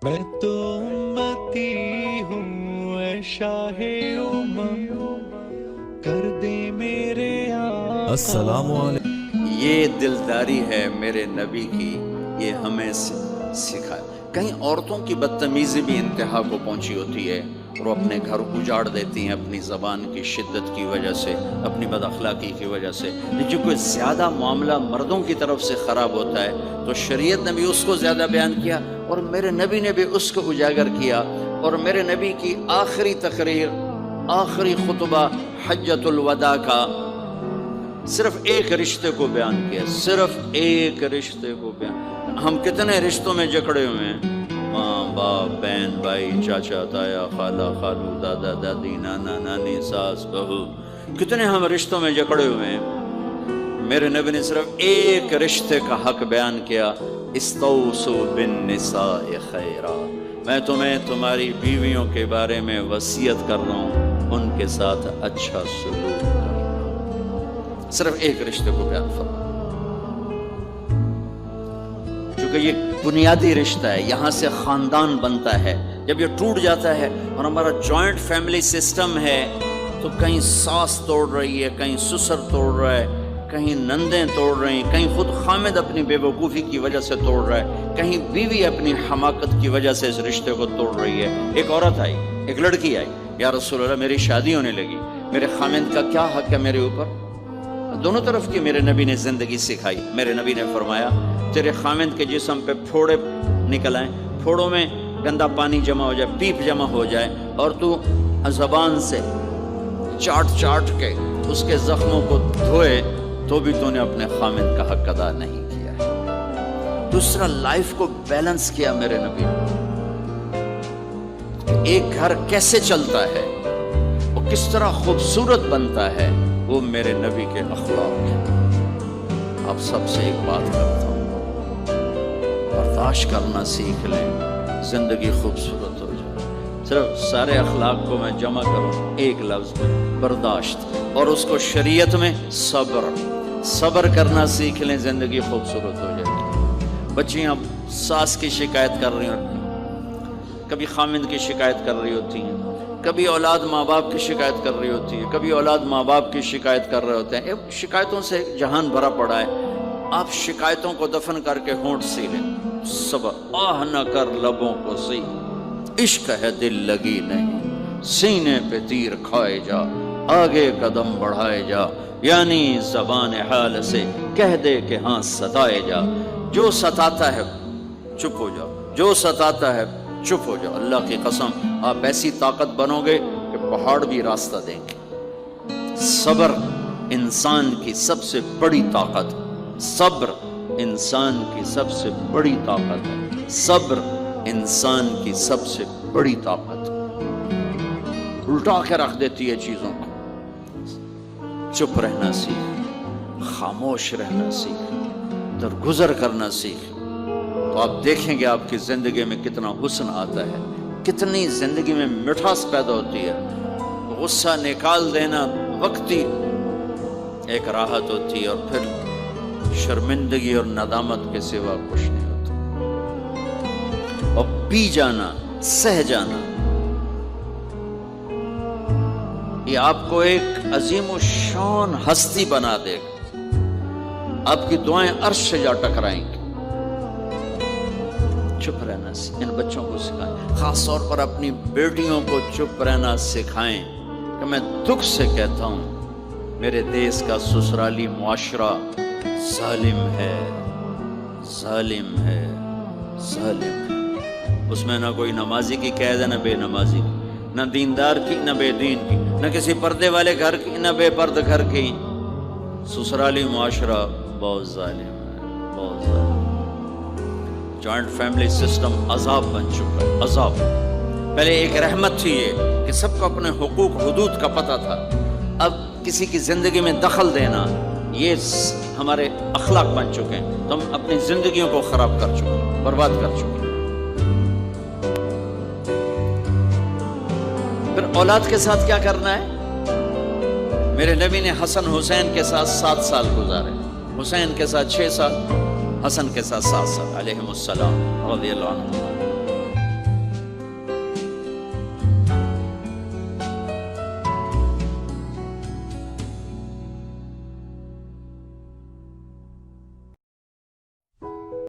میں تو امتی ہوں اے شاہ امم، کر دے میرے آقا۔ السلام علیکم۔ یہ دلداری ہے میرے نبی کی، یہ ہمیں سکھائے۔ کہیں عورتوں کی بدتمیزی بھی انتہا کو پہنچی ہوتی ہے اور وہ اپنے گھر اجاڑ دیتی ہیں اپنی زبان کی شدت کی وجہ سے، اپنی بد اخلاقی کی وجہ سے۔ لیکن کوئی زیادہ معاملہ مردوں کی طرف سے خراب ہوتا ہے تو شریعت نے بھی اس کو زیادہ بیان کیا اور میرے نبی نے بھی اس کو اجاگر کیا۔ اور میرے نبی کی آخری تقریر، آخری خطبہ حجۃ الوداع کا صرف ایک رشتے کو بیان کیا، صرف ایک رشتے کو بیان۔ ہم کتنے رشتوں میں جکڑے ہوئے ہیں، ماں باپ، بہن بھائی، چاچا تایا، خالہ خالو، دادا دادی، نانا نانی، ساس بہو، کتنے ہم رشتوں میں جکڑے ہوئے ہیں۔ میرے نبی نے صرف ایک رشتے کا حق بیان کیا، استوصوا بالنساء خیرا، میں تمہیں تمہاری بیویوں کے بارے میں وصیت کر رہا ہوں، ان کے ساتھ اچھا سلوک کرنا۔ صرف ایک رشتے کو بیان فرما، کیونکہ یہ بنیادی رشتہ ہے، یہاں سے خاندان بنتا ہے۔ جب یہ ٹوٹ جاتا ہے اور ہمارا جوائنٹ فیملی سسٹم ہے تو کہیں ساس توڑ رہی ہے، کہیں سسر توڑ رہا ہے، کہیں نندیں توڑ رہی ہیں، کہیں خود خامد اپنی بے وقوفی کی وجہ سے توڑ رہا ہے، کہیں بیوی اپنی حماقت کی وجہ سے اس رشتے کو توڑ رہی ہے۔ ایک عورت آئی، ایک لڑکی آئی، یا رسول اللہ میری شادی ہونے لگی، میرے خامد کا کیا حق ہے میرے اوپر؟ دونوں طرف کی میرے نبی نے زندگی سکھائی۔ میرے نبی نے فرمایا تیرے خامند کے جسم پہ پھوڑے نکل آئیں، پھوڑوں میں گندا پانی جمع ہو جائے، پیپ جمع ہو جائے، اور تو زبان سے چاٹ چاٹ کے اس کے زخموں کو دھوئے، تو بھی تو نے اپنے خامند کا حق ادا نہیں کیا ہے۔ دوسرا، لائف کو بیلنس کیا میرے نبی نے۔ ایک گھر کیسے چلتا ہے، وہ کس طرح خوبصورت بنتا ہے، وہ میرے نبی کے اخلاق ہیں۔ آپ سب سے ایک بات کرتا ہوں، برداشت کرنا سیکھ لیں، زندگی خوبصورت ہو جائے۔ صرف سارے اخلاق کو میں جمع کروں ایک لفظ میں، برداشت، اور اس کو شریعت میں صبر۔ صبر کرنا سیکھ لیں، زندگی خوبصورت ہو جائے۔ بچیاں ساس کی شکایت کر رہی ہوتی ہیں، کبھی خامند کی شکایت کر رہی ہوتی ہیں، کبھی اولاد ماں باپ کی شکایت کر رہی ہوتی ہے، کبھی اولاد ماں باپ کی شکایت کر رہے ہوتے ہیں۔ شکایتوں سے جہان بھرا پڑا ہے۔ آپ شکایتوں کو دفن کر کے ہونٹ سی لیں، صبر، آہ نہ کر لبوں کو سی، عشق ہے دل لگی نہیں، سینے پہ تیر کھائے جا، آگے قدم بڑھائے جا، یعنی زبان حال سے کہہ دے کہ ہاں ستائے جا۔ جو ستاتا ہے چپ ہو جاؤ، جو ستاتا ہے چپ ہو جاؤ۔ اللہ کی قسم آپ ایسی طاقت بنو گے کہ پہاڑ بھی راستہ دیں گے۔ صبر انسان کی سب سے بڑی طاقت، صبر انسان کی سب سے بڑی طاقت ہے، صبر انسان کی سب سے بڑی طاقت، الٹا کے رکھ دیتی ہے چیزوں کو۔ چپ رہنا سیکھ، خاموش رہنا سیکھ، درگزر کرنا سیکھ، تو آپ دیکھیں گے آپ کی زندگی میں کتنا حسن آتا ہے، کتنی زندگی میں مٹھاس پیدا ہوتی ہے۔ غصہ نکال دینا وقتی ایک راحت ہوتی ہے، اور پھر شرمندگی اور ندامت کے سوا کچھ نہیں ہوتا۔ اور پی جانا، سہ جانا، یہ آپ کو ایک عظیم الشان ہستی بنا دے گا۔ آپ کی دعائیں عرش سے جا ٹکرائیں گی۔ چپ رہنا ان بچوں کو سکھائیں، خاص طور پر اپنی بیٹیوں کو چپ رہنا سکھائیں کہ میں دکھ سے کہتا ہوں میرے دیس کا سسرالی معاشرہ ظالم ہے، ظالم ہے، ظالم ہے۔ اس میں نہ کوئی نمازی کی قید ہے، نہ بے نمازی کی، نہ دیندار کی، نہ بے دین کی، نہ کسی پردے والے گھر کی، نہ بے پرد گھر کی۔ سسرالی معاشرہ بہت ظالم ہے، بہت ظالم۔ جوائنٹ فیملی سسٹم عذاب بن چکا ہے، عذاب۔ پہلے ایک رحمت تھی یہ کہ سب کو اپنے حقوق حدود کا پتہ تھا، اب کسی کی زندگی میں دخل دینا یہ ہمارے اخلاق بن چکے ہیں، تو ہم اپنی زندگیوں کو خراب کر چکے ہیں، برباد کر چکے ہیں۔ پھر اولاد کے ساتھ کیا کرنا ہے؟ میرے نبی نے حسن حسین کے ساتھ 7 سال گزارے، حسین کے ساتھ 6 سال، حسن کے ساتھ 7 سال علیہم السلام رضی اللہ عنہ۔